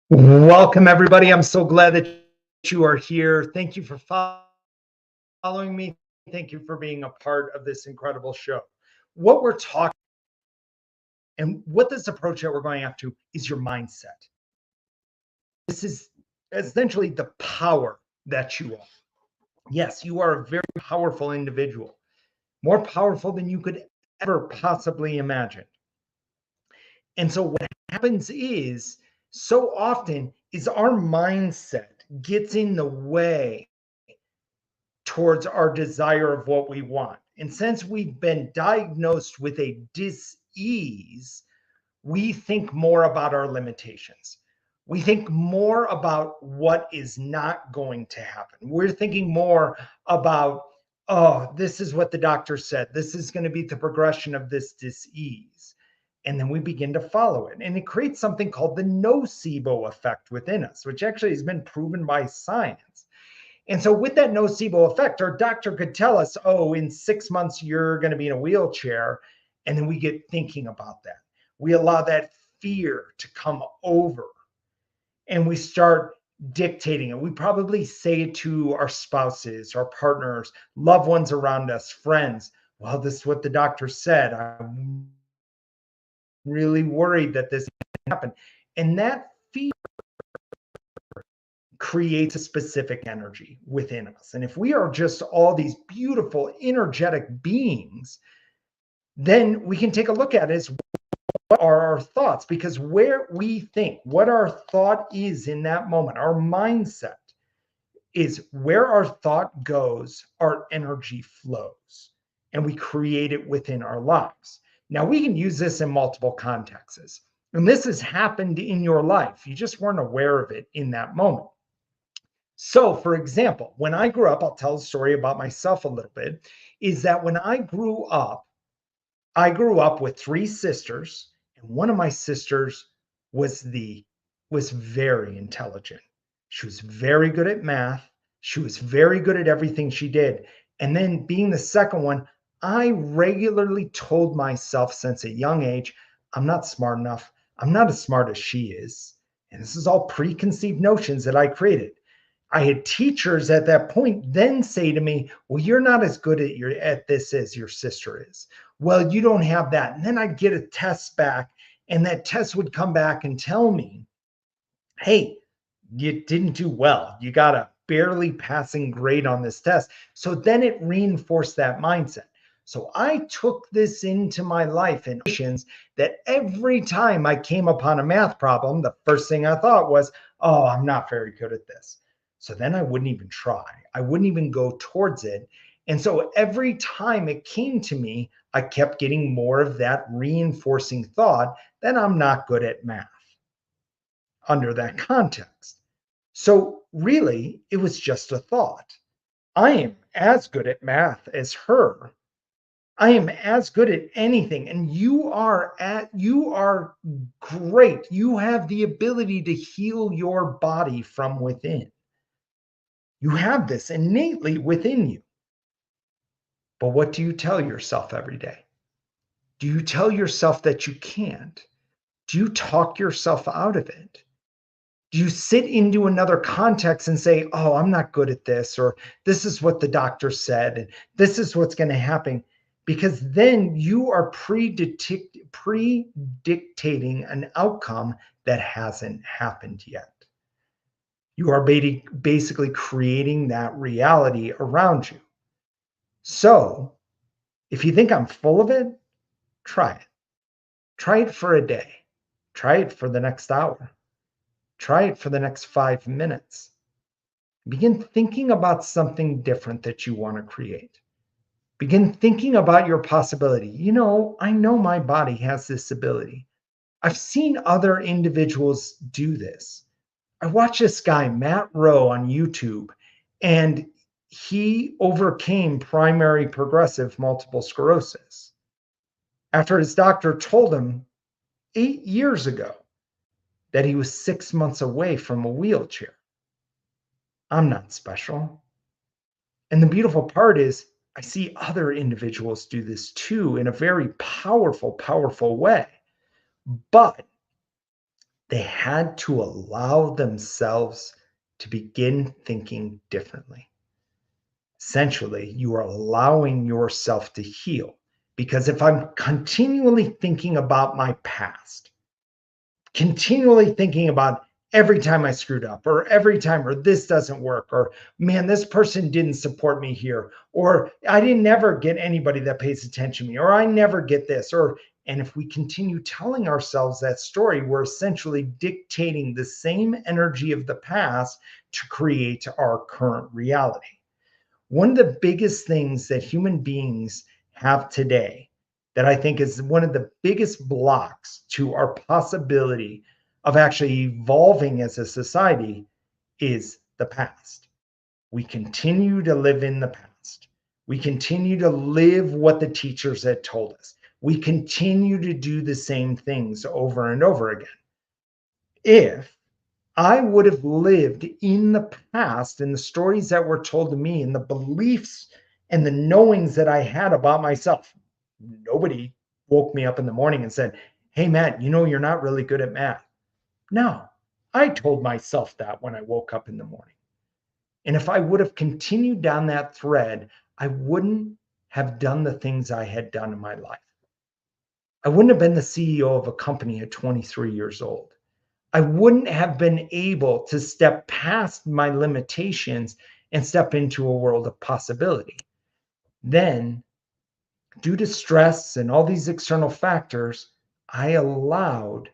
Welcome, everybody. I'm so glad that you are here. Thank you for following me. Thank you for being a part of this incredible show. What we're talking and what this approach that we're going after is your mindset. This is essentially the power that you are. Yes, you are a very powerful individual, more powerful than you could ever possibly imagine. And so what happens is so often is our mindset gets in the way towards our desire of what we want. And since we've been diagnosed with a dis-ease, we think more about our limitations. We think more about what is not going to happen. We're thinking more about, oh, this is what the doctor said. This is going to be the progression of this dis-ease. And then we begin to follow it. And it creates something called the nocebo effect within us, which actually has been proven by science. And so with that nocebo effect, our doctor could tell us, oh, in 6 months, you're going to be in a wheelchair. And then we get thinking about that. We allow that fear to come over and we start dictating it. We probably say it to our spouses, our partners, loved ones around us, friends. Well, this is what the doctor said. I'm really worried that this can happen. And that fear creates a specific energy within us. And if we are just all these beautiful, energetic beings, then we can take a look at it as what are our thoughts? Because where we think, what our thought is in that moment, our mindset is where our thought goes, our energy flows, and we create it within our lives. Now, we can use this in multiple contexts. And this has happened in your life. You just weren't aware of it in that moment. So, for example, when I grew up, I'll tell a story about myself a little bit, is that when I grew up with three sisters, and one of my sisters was very intelligent. She was very good at math. She was very good at everything she did. And then being the second one, I regularly told myself since a young age, I'm not smart enough. I'm not as smart as she is. And this is all preconceived notions that I created. I had teachers at that point then say to me, well, you're not as good at this as your sister is. Well, you don't have that. And then I'd get a test back, and that test would come back and tell me, hey, you didn't do well. You got a barely passing grade on this test. So then it reinforced that mindset. So I took this into my life and that every time I came upon a math problem, the first thing I thought was, oh, I'm not very good at this. So then I wouldn't even try. I wouldn't even go towards it. And so every time it came to me, I kept getting more of that reinforcing thought that I'm not good at math under that context. So really, it was just a thought. I am as good at math as her. I am as good at anything. And you are great. You have the ability to heal your body from within. You have this innately within you. But what do you tell yourself every day? Do you tell yourself that you can't? Do you talk yourself out of it? Do you sit into another context and say, oh, I'm not good at this, or this is what the doctor said, and this is what's going to happen? Because then you are predictating an outcome that hasn't happened yet. You are basically creating that reality around you. So if you think I'm full of it, try it. Try it for a day. Try it for the next hour. Try it for the next 5 minutes. Begin thinking about something different that you want to create. Begin thinking about your possibility. I know my body has this ability. I've seen other individuals do this. I watched this guy, Matt Rowe, on YouTube, and he overcame primary progressive multiple sclerosis after his doctor told him 8 years ago that he was 6 months away from a wheelchair. I'm not special. And the beautiful part is I see other individuals do this too in a very powerful, powerful way. But They had to allow themselves to begin thinking differently. Essentially, you are allowing yourself to heal. Because if I'm continually thinking about my past, continually thinking about every time I screwed up, or every time, or this doesn't work, or man, this person didn't support me here, or I didn't never get anybody that pays attention to me, or I never get this, and if we continue telling ourselves that story, we're essentially dictating the same energy of the past to create our current reality. One of the biggest things that human beings have today that I think is one of the biggest blocks to our possibility of actually evolving as a society is the past. We continue to live in the past. We continue to live what the teachers had told us. We continue to do the same things over and over again. If I would have lived in the past and the stories that were told to me and the beliefs and the knowings that I had about myself. Nobody woke me up in the morning and said, "Hey, Matt, you're not really good at math." No, I told myself that when I woke up in the morning. And if I would have continued down that thread, I wouldn't have done the things I had done in my life. I wouldn't have been the CEO of a company at 23 years old. I wouldn't have been able to step past my limitations and step into a world of possibility. Then, due to stress and all these external factors, I allowed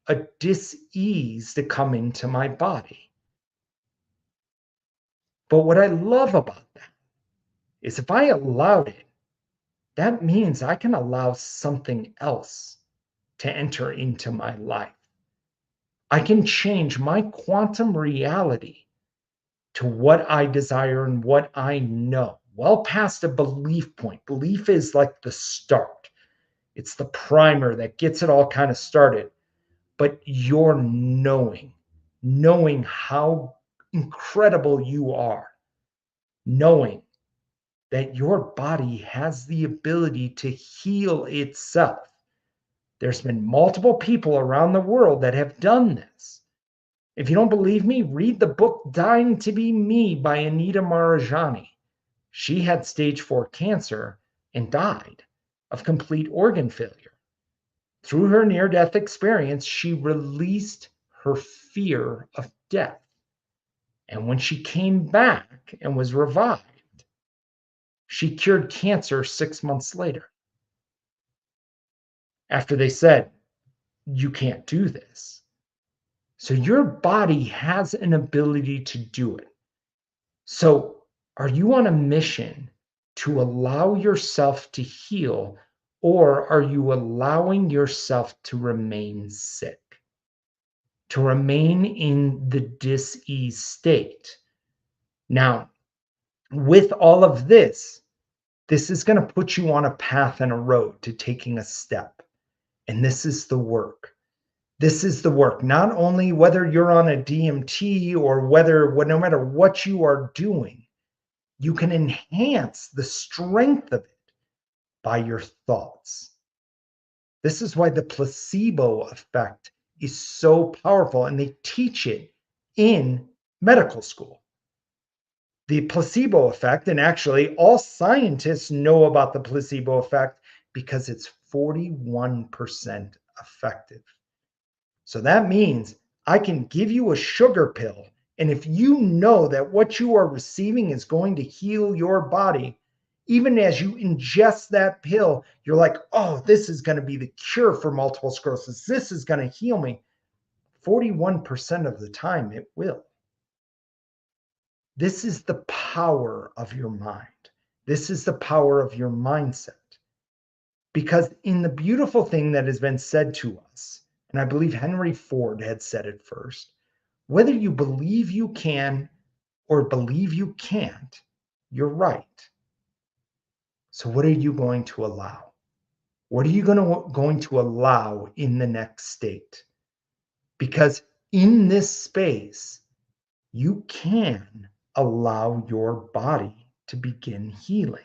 a dis-ease to come into my body. But what I love about that is if I allowed it, that means I can allow something else to enter into my life. I can change my quantum reality to what I desire and what I know, well past a belief point. Belief is like the start, it's the primer that gets it all kind of started. But you're knowing how incredible you are, knowing that your body has the ability to heal itself. There's been multiple people around the world that have done this. If you don't believe me, read the book Dying to Be Me by Anita Marajani. She had stage 4 cancer and died of complete organ failure. Through her near-death experience, she released her fear of death. And when she came back and was revived, she cured cancer 6 months later. After they said, "You can't do this." So your body has an ability to do it. So are you on a mission to allow yourself to heal, or are you allowing yourself to remain sick, to remain in the dis-ease state? Now, with all of this, this is going to put you on a path and a road to taking a step. And this is the work. This is the work. Not only whether you're on a DMT or no matter what you are doing, you can enhance the strength of it by your thoughts. This is why the placebo effect is so powerful, and they teach it in medical school. The placebo effect, and actually all scientists know about the placebo effect because it's 41% effective. So that means I can give you a sugar pill, and if you know that what you are receiving is going to heal your body, even as you ingest that pill, you're like, "Oh, this is going to be the cure for multiple sclerosis. This is going to heal me." 41% of the time, it will. This is the power of your mind. This is the power of your mindset. Because in the beautiful thing that has been said to us, and I believe Henry Ford had said it first, whether you believe you can or believe you can't, you're right. So what are you going to allow? What are you going to allow in the next state? Because in this space, you can allow your body to begin healing.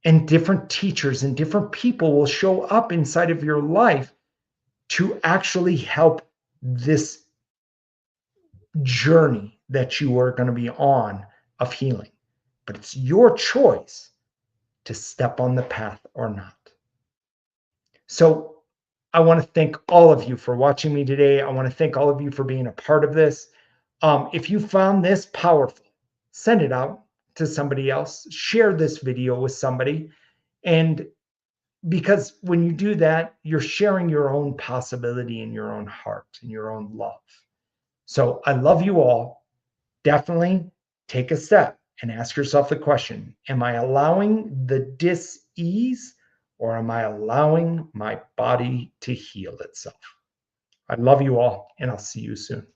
And different teachers and different people will show up inside of your life to actually help this journey that you are going to be on of healing. But it's your choice to step on the path or not. So I want to thank all of you for watching me today. I want to thank all of you for being a part of this. If you found this powerful, send it out to somebody else. Share this video with somebody. And because when you do that, you're sharing your own possibility in your own heart and your own love. So I love you all. Definitely take a step and ask yourself the question, am I allowing the dis-ease or am I allowing my body to heal itself? I love you all, and I'll see you soon.